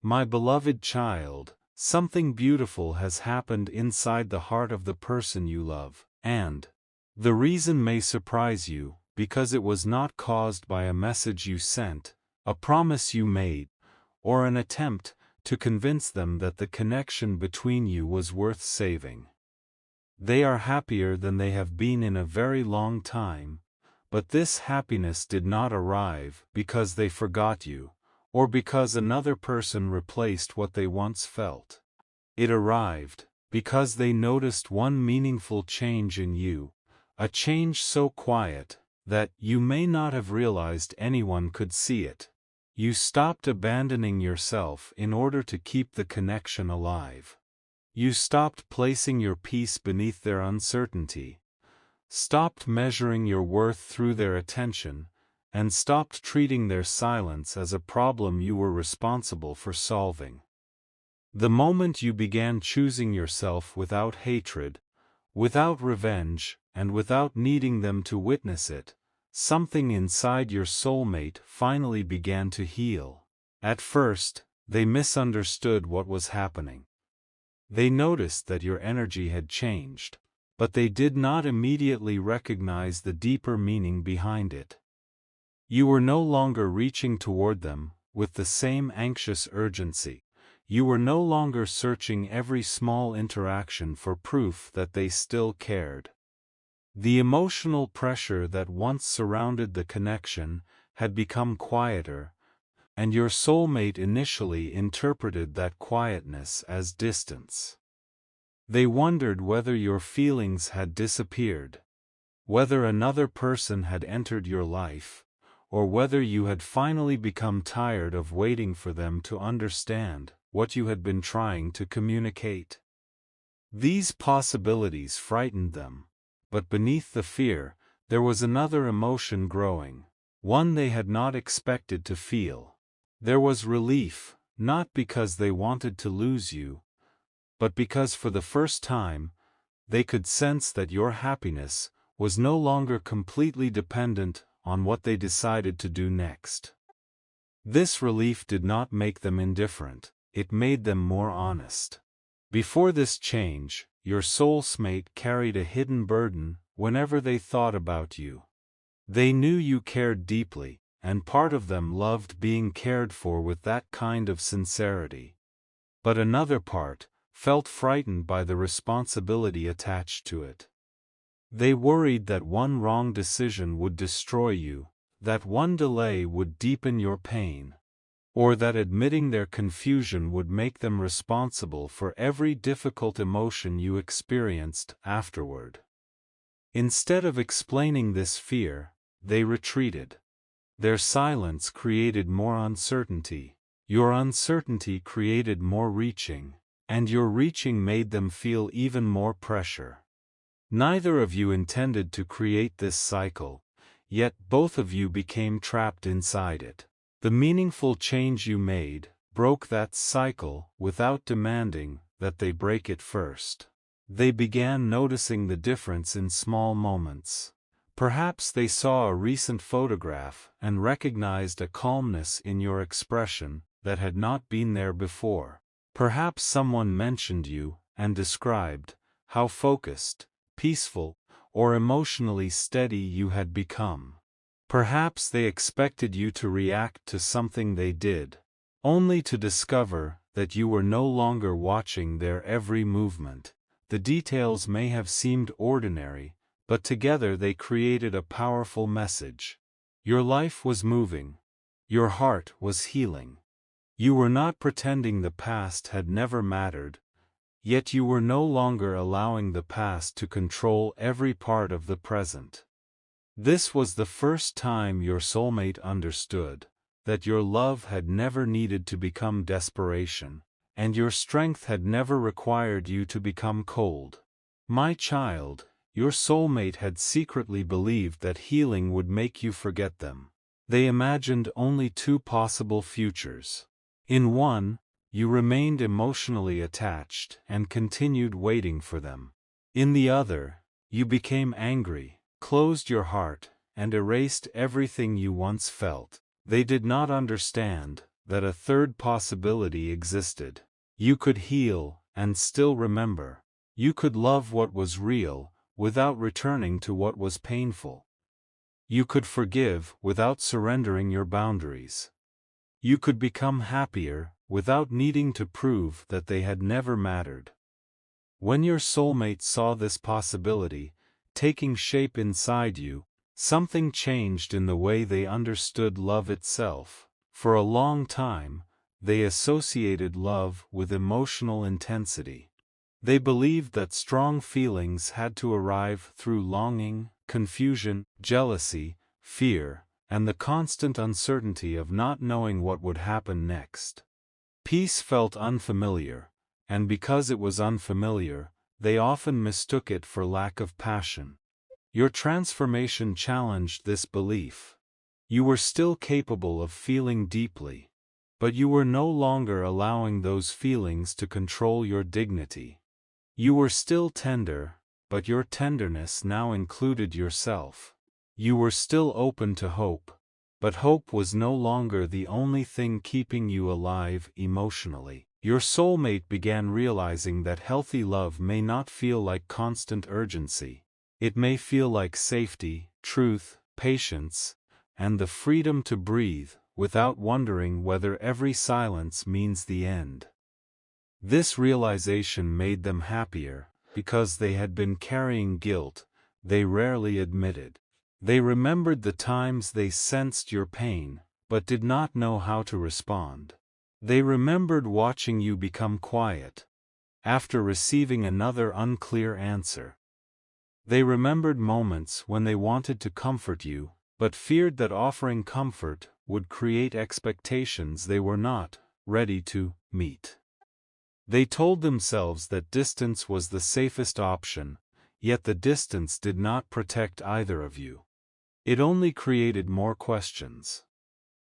My beloved child, something beautiful has happened inside the heart of the person you love, and the reason may surprise you, because it was not caused by a message you sent, a promise you made, or an attempt to convince them that the connection between you was worth saving. They are happier than they have been in a very long time, but this happiness did not arrive because they forgot you, or because another person replaced what they once felt. It arrived because they noticed one meaningful change in you, a change so quiet that you may not have realized anyone could see it. You stopped abandoning yourself in order to keep the connection alive. You stopped placing your peace beneath their uncertainty, stopped measuring your worth through their attention, and stopped treating their silence as a problem you were responsible for solving. The moment you began choosing yourself without hatred, without revenge, and without needing them to witness it, something inside your soulmate finally began to heal. At first, they misunderstood what was happening. They noticed that your energy had changed, but they did not immediately recognize the deeper meaning behind it. You were no longer reaching toward them with the same anxious urgency. You were no longer searching every small interaction for proof that they still cared. The emotional pressure that once surrounded the connection had become quieter, and your soulmate initially interpreted that quietness as distance. They wondered whether your feelings had disappeared, whether another person had entered your life, or whether you had finally become tired of waiting for them to understand what you had been trying to communicate. These possibilities frightened them, but beneath the fear, there was another emotion growing, one they had not expected to feel. There was relief, not because they wanted to lose you, but because for the first time, they could sense that your happiness was no longer completely dependent on what they decided to do next. This relief did not make them indifferent, it made them more honest. Before this change, your soulmate carried a hidden burden whenever they thought about you. They knew you cared deeply, and part of them loved being cared for with that kind of sincerity. But another part felt frightened by the responsibility attached to it. They worried that one wrong decision would destroy you, that one delay would deepen your pain, or that admitting their confusion would make them responsible for every difficult emotion you experienced afterward. Instead of explaining this fear, they retreated. Their silence created more uncertainty, your uncertainty created more reaching, and your reaching made them feel even more pressure. Neither of you intended to create this cycle, yet both of you became trapped inside it. The meaningful change you made broke that cycle without demanding that they break it first. They began noticing the difference in small moments. Perhaps they saw a recent photograph and recognized a calmness in your expression that had not been there before. Perhaps someone mentioned you and described how focused, peaceful, or emotionally steady you had become. Perhaps they expected you to react to something they did, only to discover that you were no longer watching their every movement. The details may have seemed ordinary, but together they created a powerful message. Your life was moving. Your heart was healing. You were not pretending the past had never mattered, yet you were no longer allowing the past to control every part of the present. This was the first time your soulmate understood that your love had never needed to become desperation, and your strength had never required you to become cold. My child, your soulmate had secretly believed that healing would make you forget them. They imagined only two possible futures. In one, you remained emotionally attached and continued waiting for them. In the other, you became angry, closed your heart, and erased everything you once felt. They did not understand that a third possibility existed. You could heal and still remember. You could love what was real without returning to what was painful. You could forgive without surrendering your boundaries. You could become happier without needing to prove that they had never mattered. When your soulmate saw this possibility taking shape inside you, something changed in the way they understood love itself. For a long time, they associated love with emotional intensity. They believed that strong feelings had to arrive through longing, confusion, jealousy, fear, and the constant uncertainty of not knowing what would happen next. Peace felt unfamiliar, and because it was unfamiliar, they often mistook it for lack of passion. Your transformation challenged this belief. You were still capable of feeling deeply, but you were no longer allowing those feelings to control your dignity. You were still tender, but your tenderness now included yourself. You were still open to hope, but hope was no longer the only thing keeping you alive emotionally. Your soulmate began realizing that healthy love may not feel like constant urgency. It may feel like safety, truth, patience, and the freedom to breathe without wondering whether every silence means the end. This realization made them happier, because they had been carrying guilt they rarely admitted. They remembered the times they sensed your pain, but did not know how to respond. They remembered watching you become quiet after receiving another unclear answer. They remembered moments when they wanted to comfort you, but feared that offering comfort would create expectations they were not ready to meet. They told themselves that distance was the safest option, yet the distance did not protect either of you. It only created more questions.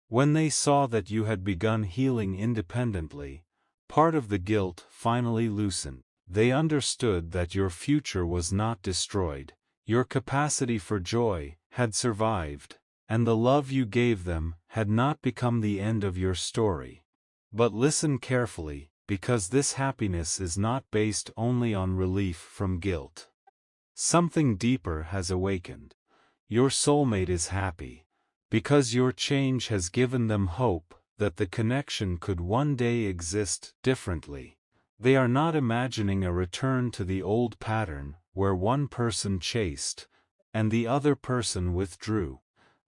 When they saw that you had begun healing independently, part of the guilt finally loosened. They understood that your future was not destroyed, your capacity for joy had survived, and the love you gave them had not become the end of your story. But listen carefully, because this happiness is not based only on relief from guilt. Something deeper has awakened. Your soulmate is happy, because your change has given them hope that the connection could one day exist differently. They are not imagining a return to the old pattern where one person chased and the other person withdrew.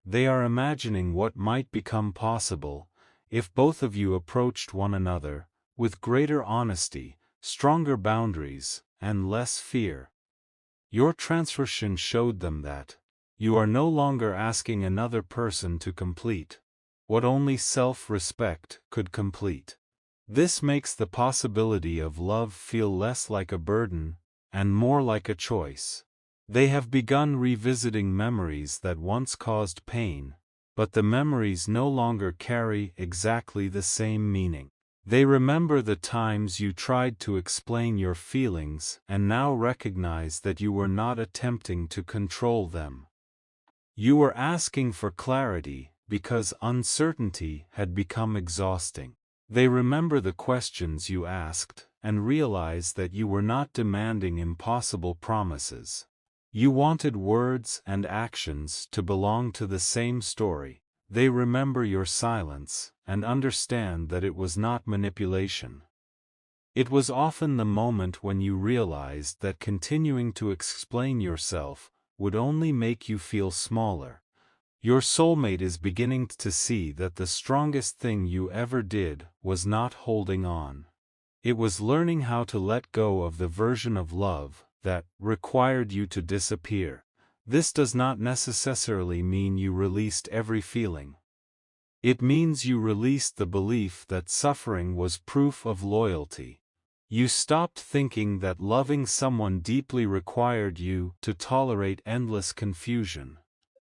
They are imagining what might become possible if both of you approached one another with greater honesty, stronger boundaries, and less fear. Your transformation showed them that you are no longer asking another person to complete what only self-respect could complete. This makes the possibility of love feel less like a burden and more like a choice. They have begun revisiting memories that once caused pain, but the memories no longer carry exactly the same meaning. They remember the times you tried to explain your feelings and now recognize that you were not attempting to control them. You were asking for clarity because uncertainty had become exhausting. They remember the questions you asked and realize that you were not demanding impossible promises. You wanted words and actions to belong to the same story. They remember your silence and understand that it was not manipulation. It was often the moment when you realized that continuing to explain yourself would only make you feel smaller. Your soulmate is beginning to see that the strongest thing you ever did was not holding on. It was learning how to let go of the version of love that required you to disappear. This does not necessarily mean you released every feeling. It means you released the belief that suffering was proof of loyalty. You stopped thinking that loving someone deeply required you to tolerate endless confusion.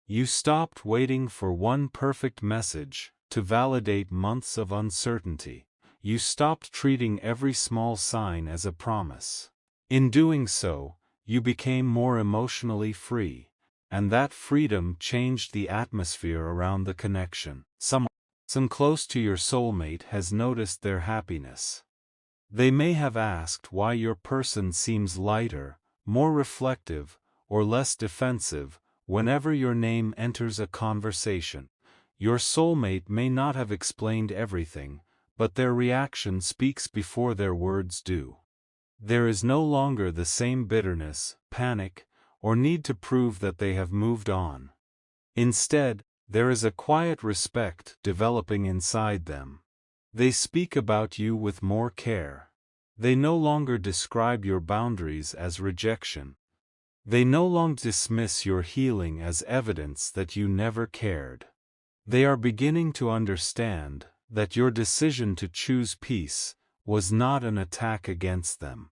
You stopped waiting for one perfect message to validate months of uncertainty. You stopped treating every small sign as a promise. In doing so, you became more emotionally free, and that freedom changed the atmosphere around the connection. Some close to your soulmate has noticed their happiness. They may have asked why your person seems lighter, more reflective, or less defensive whenever your name enters a conversation. Your soulmate may not have explained everything, but their reaction speaks before their words do. There is no longer the same bitterness, panic, or need to prove that they have moved on. Instead, there is a quiet respect developing inside them. They speak about you with more care. They no longer describe your boundaries as rejection. They no longer dismiss your healing as evidence that you never cared. They are beginning to understand that your decision to choose peace was not an attack against them.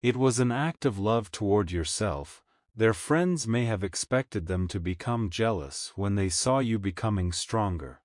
It was an act of love toward yourself. Their friends may have expected them to become jealous when they saw you becoming stronger.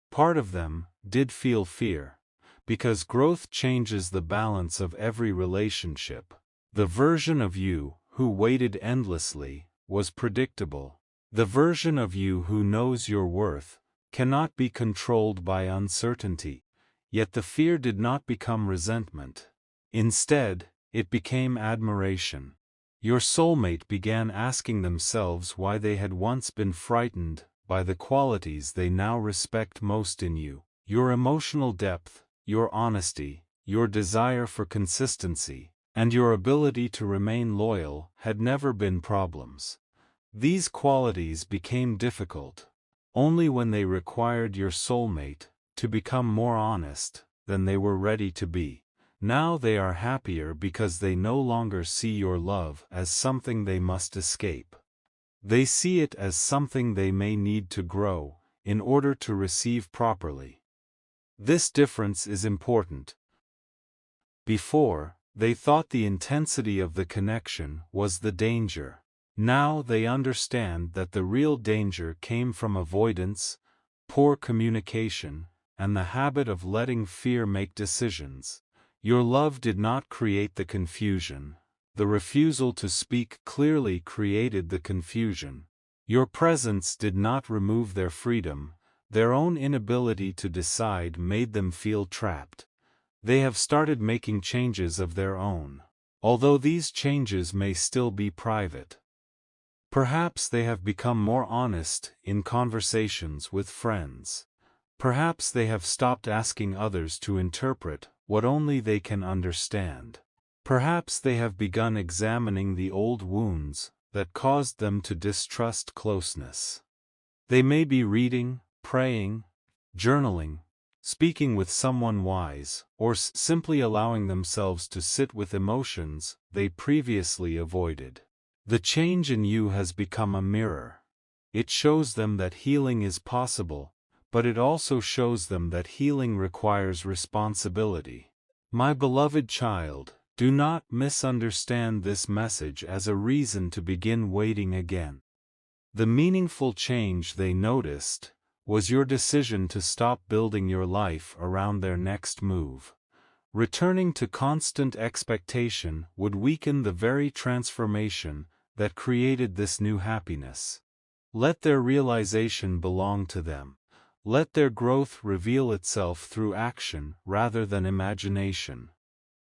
Part of them did feel fear, because growth changes the balance of every relationship. The version of you who waited endlessly was predictable. The version of you who knows your worth cannot be controlled by uncertainty, yet the fear did not become resentment. Instead, it became admiration. Your soulmate began asking themselves why they had once been frightened by the qualities they now respect most in you. Your emotional depth, your honesty, your desire for consistency, and your ability to remain loyal had never been problems. These qualities became difficult only when they required your soulmate to become more honest than they were ready to be. Now they are happier because they no longer see your love as something they must escape. They see it as something they may need to grow in order to receive properly. This difference is important. Before, they thought the intensity of the connection was the danger. Now they understand that the real danger came from avoidance, poor communication, and the habit of letting fear make decisions. Your love did not create the confusion. The refusal to speak clearly created the confusion. Your presence did not remove their freedom. Their own inability to decide made them feel trapped. They have started making changes of their own, although these changes may still be private. Perhaps they have become more honest in conversations with friends. Perhaps they have stopped asking others to interpret what only they can understand. Perhaps they have begun examining the old wounds that caused them to distrust closeness. They may be reading, praying, journaling, speaking with someone wise, or simply allowing themselves to sit with emotions they previously avoided. The change in you has become a mirror. It shows them that healing is possible, but it also shows them that healing requires responsibility. My beloved child, do not misunderstand this message as a reason to begin waiting again. The meaningful change they noticed was your decision to stop building your life around their next move. Returning to constant expectation would weaken the very transformation that created this new happiness. Let their realization belong to them. Let their growth reveal itself through action rather than imagination.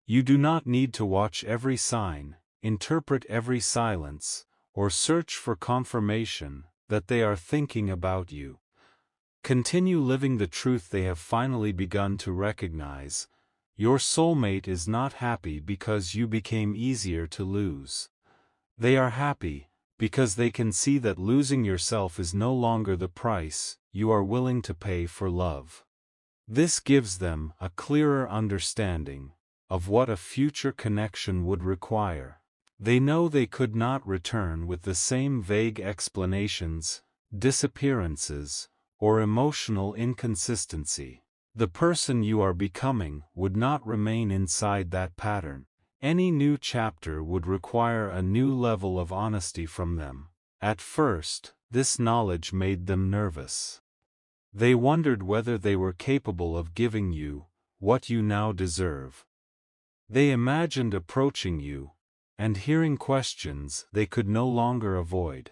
You do not need to watch every sign, interpret every silence, or search for confirmation that they are thinking about you. Continue living the truth they have finally begun to recognize. Your soulmate is not happy because you became easier to lose. They are happy because they can see that losing yourself is no longer the price you are willing to pay for love. This gives them a clearer understanding of what a future connection would require. They know they could not return with the same vague explanations, disappearances, or emotional inconsistency. The person you are becoming would not remain inside that pattern. Any new chapter would require a new level of honesty from them. At first, this knowledge made them nervous. They wondered whether they were capable of giving you what you now deserve. They imagined approaching you and hearing questions they could no longer avoid.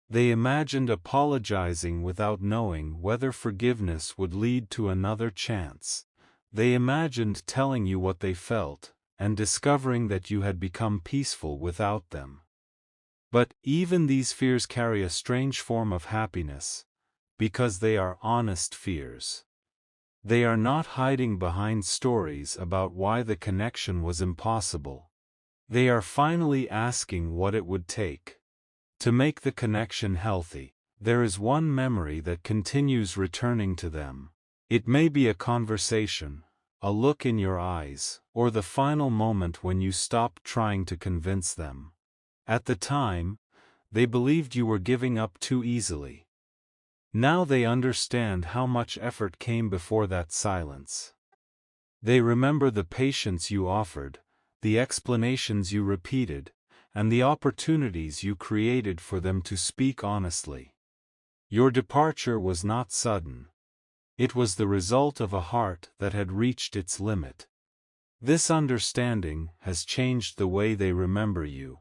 They imagined apologizing without knowing whether forgiveness would lead to another chance. They imagined telling you what they felt, and discovering that you had become peaceful without them. But even these fears carry a strange form of happiness, because they are honest fears. They are not hiding behind stories about why the connection was impossible. They are finally asking what it would take to make the connection healthy. There is one memory that continues returning to them. It may be a conversation, a look in your eyes, or the final moment when you stopped trying to convince them. At the time, they believed you were giving up too easily. Now they understand how much effort came before that silence. They remember the patience you offered, the explanations you repeated, and the opportunities you created for them to speak honestly. Your departure was not sudden. It was the result of a heart that had reached its limit. This understanding has changed the way they remember you.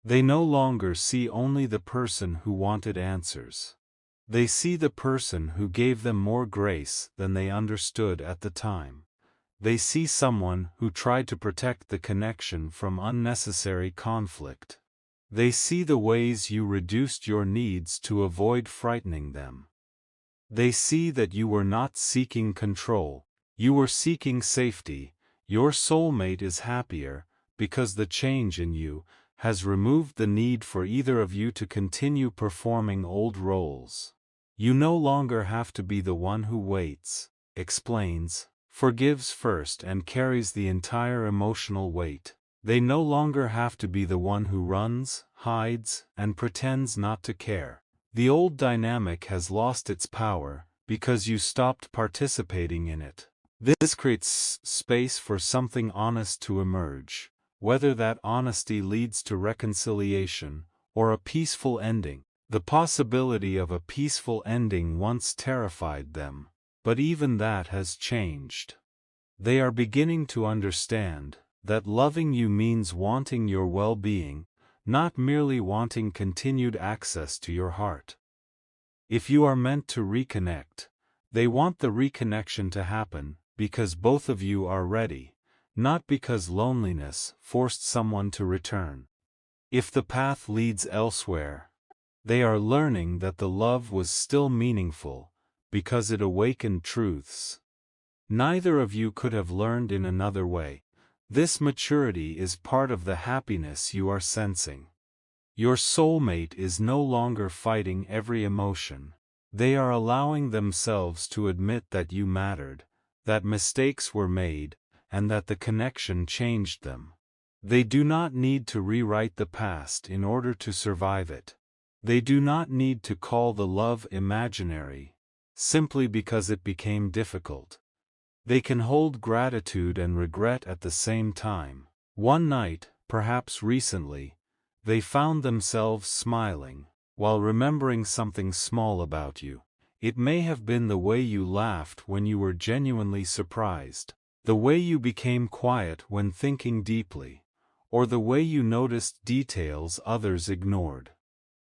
They no longer see only the person who wanted answers. They see the person who gave them more grace than they understood at the time. They see someone who tried to protect the connection from unnecessary conflict. They see the ways you reduced your needs to avoid frightening them. They see that you were not seeking control, you were seeking safety. Your soulmate is happier, because the change in you has removed the need for either of you to continue performing old roles. You no longer have to be the one who waits, explains, forgives first and carries the entire emotional weight. They no longer have to be the one who runs, hides, and pretends not to care. The old dynamic has lost its power, because you stopped participating in it. This creates space for something honest to emerge, whether that honesty leads to reconciliation, or a peaceful ending. The possibility of a peaceful ending once terrified them, but even that has changed. They are beginning to understand that loving you means wanting your well-being, not merely wanting continued access to your heart. If you are meant to reconnect, they want the reconnection to happen because both of you are ready, not because loneliness forced someone to return. If the path leads elsewhere, they are learning that the love was still meaningful, because it awakened truths neither of you could have learned in another way. This maturity is part of the happiness you are sensing. Your soulmate is no longer fighting every emotion. They are allowing themselves to admit that you mattered, that mistakes were made, and that the connection changed them. They do not need to rewrite the past in order to survive it. They do not need to call the love imaginary, simply because it became difficult. They can hold gratitude and regret at the same time. One night, perhaps recently, they found themselves smiling, while remembering something small about you. It may have been the way you laughed when you were genuinely surprised, the way you became quiet when thinking deeply, or the way you noticed details others ignored.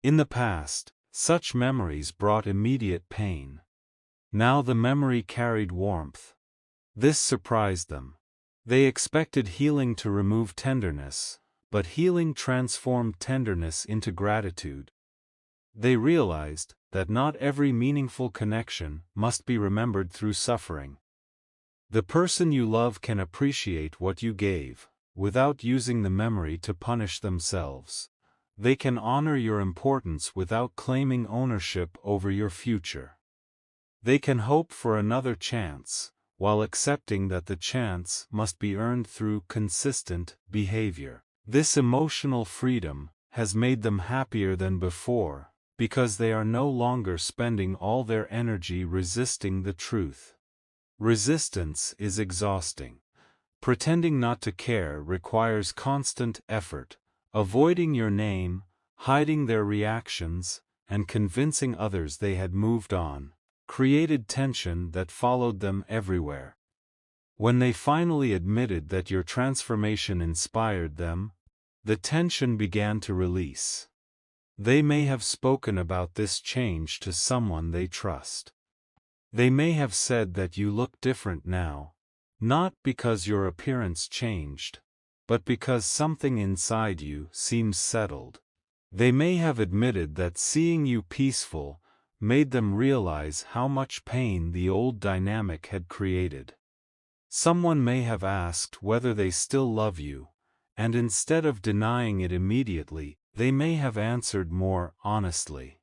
In the past, such memories brought immediate pain. Now the memory carried warmth. This surprised them. They expected healing to remove tenderness, but healing transformed tenderness into gratitude. They realized that not every meaningful connection must be remembered through suffering. The person you love can appreciate what you gave, without using the memory to punish themselves. They can honor your importance without claiming ownership over your future. They can hope for another chance, while accepting that the chance must be earned through consistent behavior. This emotional freedom has made them happier than before, because they are no longer spending all their energy resisting the truth. Resistance is exhausting. Pretending not to care requires constant effort, avoiding your name, hiding their reactions, and convincing others they had moved on, created tension that followed them everywhere. When they finally admitted that your transformation inspired them, the tension began to release. They may have spoken about this change to someone they trust. They may have said that you look different now, not because your appearance changed, but because something inside you seems settled. They may have admitted that seeing you peaceful made them realize how much pain the old dynamic had created. Someone may have asked whether they still love you, and instead of denying it immediately, they may have answered more honestly.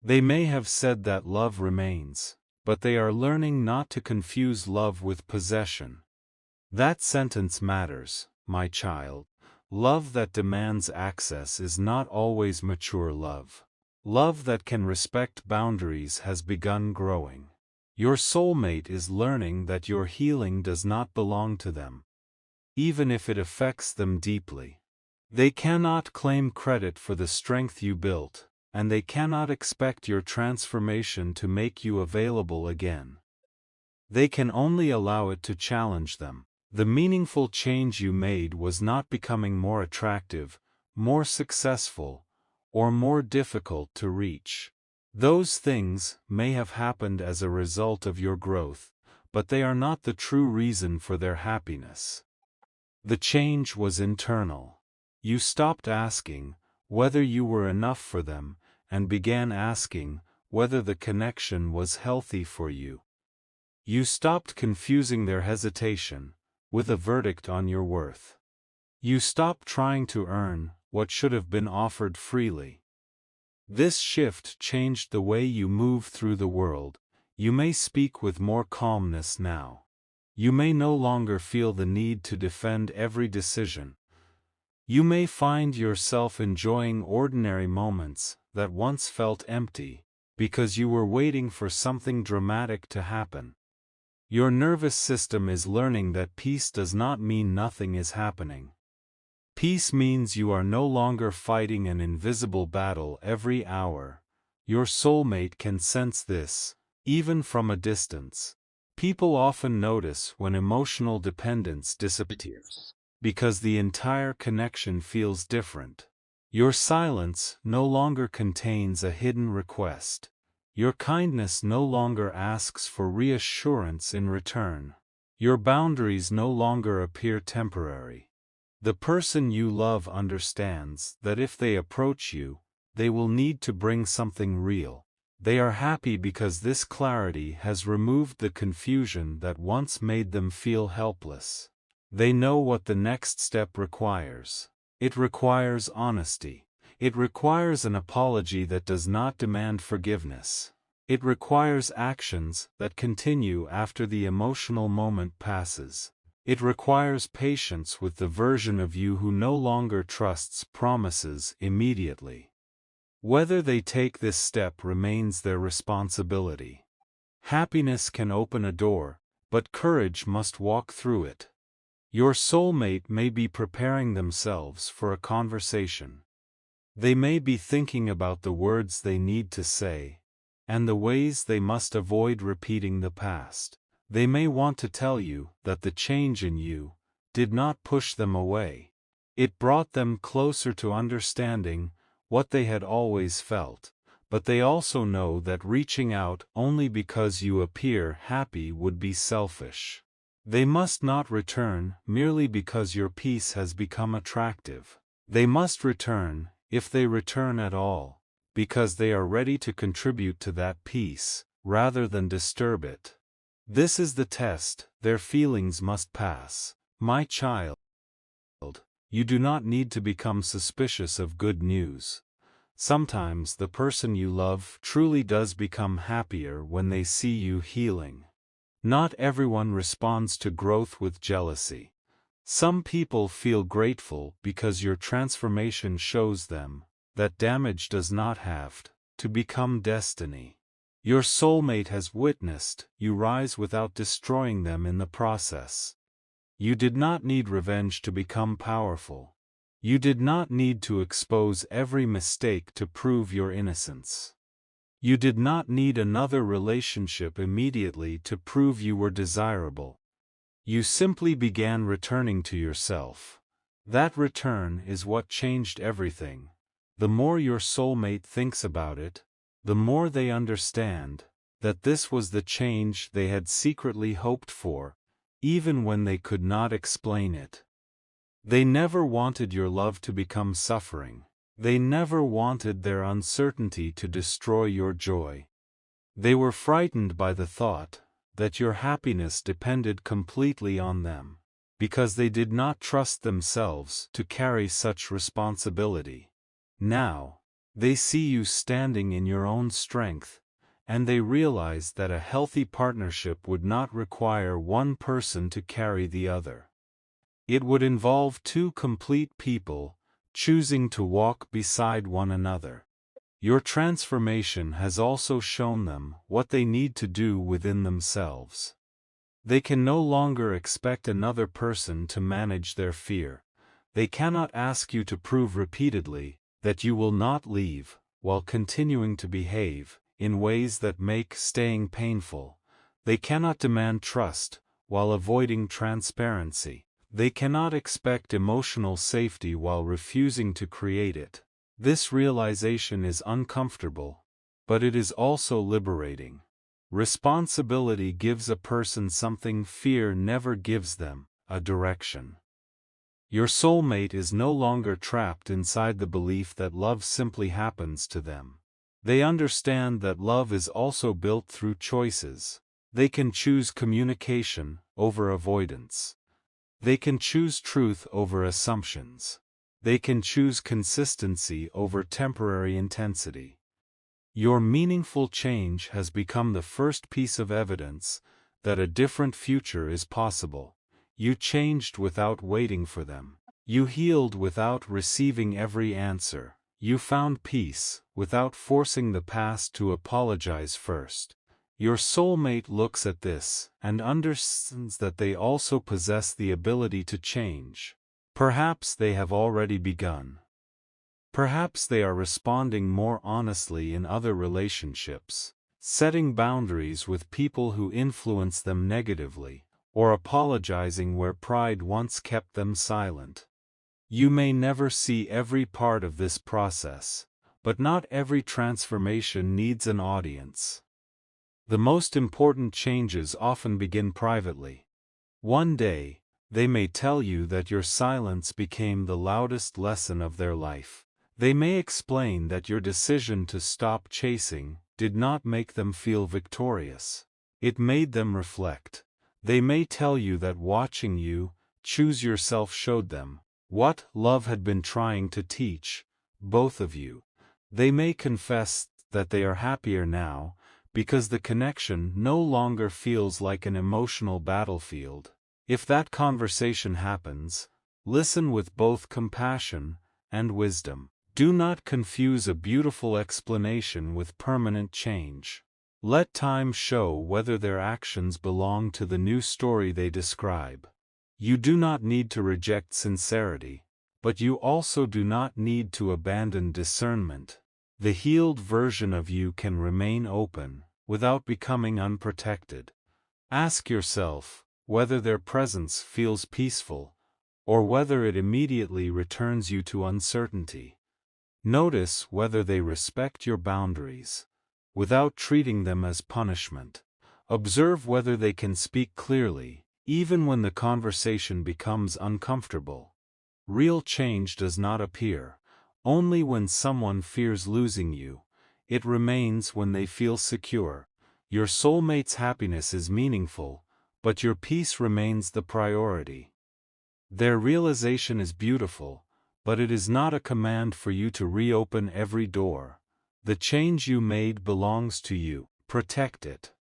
They may have said that love remains, but they are learning not to confuse love with possession. That sentence matters, my child. Love that demands access is not always mature love. Love that can respect boundaries has begun growing. Your soulmate is learning that your healing does not belong to them, even if it affects them deeply. They cannot claim credit for the strength you built, and they cannot expect your transformation to make you available again. They can only allow it to challenge them. The meaningful change you made was not becoming more attractive, more successful, or more difficult to reach. Those things may have happened as a result of your growth, but they are not the true reason for their happiness. The change was internal. You stopped asking whether you were enough for them, and began asking whether the connection was healthy for you. You stopped confusing their hesitation with a verdict on your worth. You stopped trying to earn what should have been offered freely. This shift changed the way you move through the world. You may speak with more calmness now. You may no longer feel the need to defend every decision. You may find yourself enjoying ordinary moments that once felt empty, because you were waiting for something dramatic to happen. Your nervous system is learning that peace does not mean nothing is happening. Peace means you are no longer fighting an invisible battle every hour. Your soulmate can sense this, even from a distance. People often notice when emotional dependence disappears, because the entire connection feels different. Your silence no longer contains a hidden request. Your kindness no longer asks for reassurance in return. Your boundaries no longer appear temporary. The person you love understands that if they approach you, they will need to bring something real. They are happy because this clarity has removed the confusion that once made them feel helpless. They know what the next step requires. It requires honesty. It requires an apology that does not demand forgiveness. It requires actions that continue after the emotional moment passes. It requires patience with the version of you who no longer trusts promises immediately. Whether they take this step remains their responsibility. Happiness can open a door, but courage must walk through it. Your soulmate may be preparing themselves for a conversation. They may be thinking about the words they need to say, and the ways they must avoid repeating the past. They may want to tell you that the change in you did not push them away. It brought them closer to understanding what they had always felt, but they also know that reaching out only because you appear happy would be selfish. They must not return merely because your peace has become attractive. They must return, if they return at all, because they are ready to contribute to that peace, rather than disturb it. This is the test their feelings must pass. My child, you do not need to become suspicious of good news. Sometimes the person you love truly does become happier when they see you healing. Not everyone responds to growth with jealousy. Some people feel grateful because your transformation shows them that damage does not have to become destiny. Your soulmate has witnessed you rise without destroying them in the process. You did not need revenge to become powerful. You did not need to expose every mistake to prove your innocence. You did not need another relationship immediately to prove you were desirable. You simply began returning to yourself. That return is what changed everything. The more your soulmate thinks about it, the more they understand that this was the change they had secretly hoped for, even when they could not explain it. They never wanted your love to become suffering. They never wanted their uncertainty to destroy your joy. They were frightened by the thought that your happiness depended completely on them, because they did not trust themselves to carry such responsibility. Now, they see you standing in your own strength, and they realize that a healthy partnership would not require one person to carry the other. It would involve two complete people, choosing to walk beside one another. Your transformation has also shown them what they need to do within themselves. They can no longer expect another person to manage their fear. They cannot ask you to prove repeatedly that you will not leave, while continuing to behave in ways that make staying painful. They cannot demand trust, while avoiding transparency. They cannot expect emotional safety while refusing to create it. This realization is uncomfortable, but it is also liberating. Responsibility gives a person something fear never gives them: a direction. Your soulmate is no longer trapped inside the belief that love simply happens to them. They understand that love is also built through choices. They can choose communication over avoidance. They can choose truth over assumptions. They can choose consistency over temporary intensity. Your meaningful change has become the first piece of evidence that a different future is possible. You changed without waiting for them. You healed without receiving every answer. You found peace without forcing the past to apologize first. Your soulmate looks at this and understands that they also possess the ability to change. Perhaps they have already begun. Perhaps they are responding more honestly in other relationships, setting boundaries with people who influence them negatively, or apologizing where pride once kept them silent. You may never see every part of this process, but not every transformation needs an audience. The most important changes often begin privately. One day, they may tell you that your silence became the loudest lesson of their life. They may explain that your decision to stop chasing did not make them feel victorious. It made them reflect. They may tell you that watching you choose yourself showed them what love had been trying to teach both of you. They may confess that they are happier now because the connection no longer feels like an emotional battlefield. If that conversation happens, listen with both compassion and wisdom. Do not confuse a beautiful explanation with permanent change. Let time show whether their actions belong to the new story they describe. You do not need to reject sincerity, but you also do not need to abandon discernment. The healed version of you can remain open, without becoming unprotected. Ask yourself whether their presence feels peaceful, or whether it immediately returns you to uncertainty. Notice whether they respect your boundaries, without treating them as punishment. Observe whether they can speak clearly, even when the conversation becomes uncomfortable. Real change does not appear only when someone fears losing you. It remains when they feel secure. Your soulmate's happiness is meaningful, but your peace remains the priority. Their realization is beautiful, but it is not a command for you to reopen every door. The change you made belongs to you. Protect it.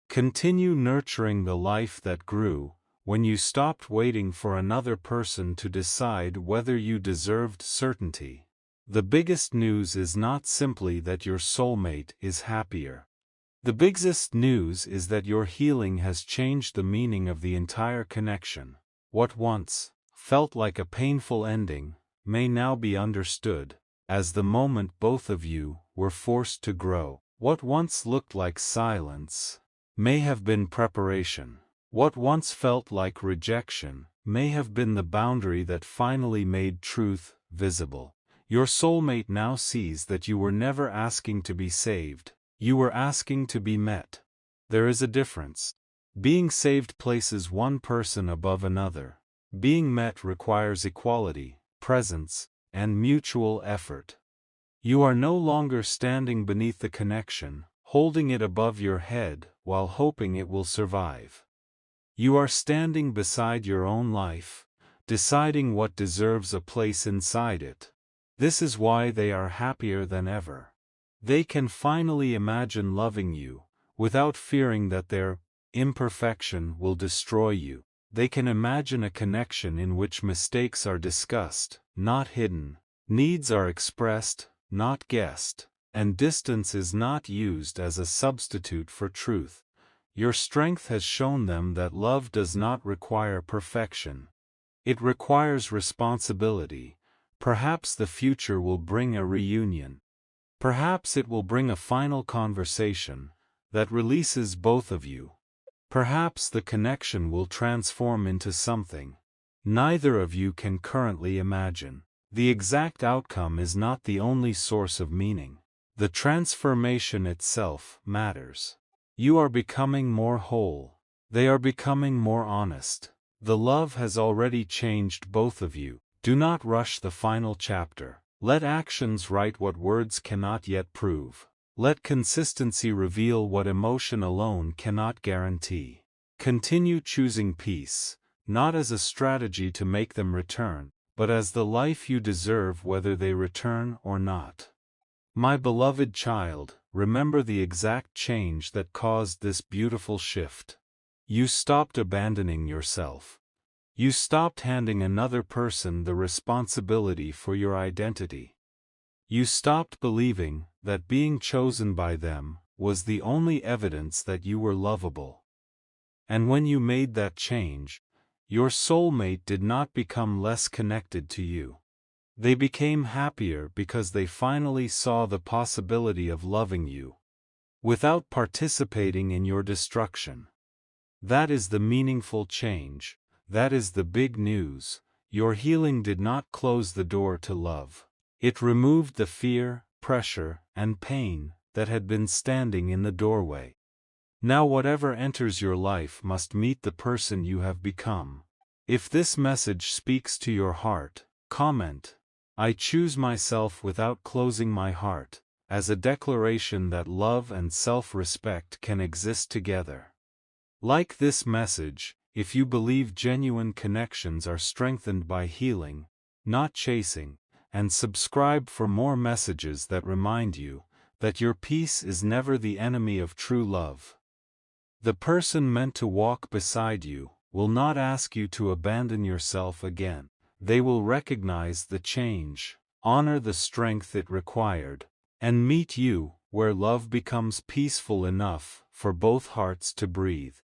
Continue nurturing the life that grew when you stopped waiting for another person to decide whether you deserved certainty. The biggest news is not simply that your soulmate is happier. The biggest news is that your healing has changed the meaning of the entire connection. What once felt like a painful ending may now be understood as the moment both of you were forced to grow. What once looked like silence may have been preparation. What once felt like rejection may have been the boundary that finally made truth visible. Your soulmate now sees that you were never asking to be saved, you were asking to be met. There is a difference. Being saved places one person above another. Being met requires equality, presence, and mutual effort. You are no longer standing beneath the connection, holding it above your head while hoping it will survive. You are standing beside your own life, deciding what deserves a place inside it. This is why they are happier than ever. They can finally imagine loving you, without fearing that their imperfection will destroy you. They can imagine a connection in which mistakes are discussed, not hidden, needs are expressed, not guessed, and distance is not used as a substitute for truth. Your strength has shown them that love does not require perfection. It requires responsibility. Perhaps the future will bring a reunion. Perhaps it will bring a final conversation that releases both of you. Perhaps the connection will transform into something neither of you can currently imagine. The exact outcome is not the only source of meaning. The transformation itself matters. You are becoming more whole. They are becoming more honest. The love has already changed both of you. Do not rush the final chapter. Let actions write what words cannot yet prove. Let consistency reveal what emotion alone cannot guarantee. Continue choosing peace, not as a strategy to make them return, but as the life you deserve whether they return or not. My beloved child, remember the exact change that caused this beautiful shift. You stopped abandoning yourself. You stopped handing another person the responsibility for your identity. You stopped believing that being chosen by them was the only evidence that you were lovable. And when you made that change, your soulmate did not become less connected to you. They became happier because they finally saw the possibility of loving you, without participating in your destruction. That is the meaningful change. That is the big news. Your healing did not close the door to love. It removed the fear, pressure, and pain that had been standing in the doorway. Now whatever enters your life must meet the person you have become. If this message speaks to your heart, comment, "I choose myself without closing my heart," as a declaration that love and self-respect can exist together. Like this message, if you believe genuine connections are strengthened by healing, not chasing, and subscribe for more messages that remind you that your peace is never the enemy of true love. The person meant to walk beside you will not ask you to abandon yourself again. They will recognize the change, honor the strength it required, and meet you where love becomes peaceful enough for both hearts to breathe.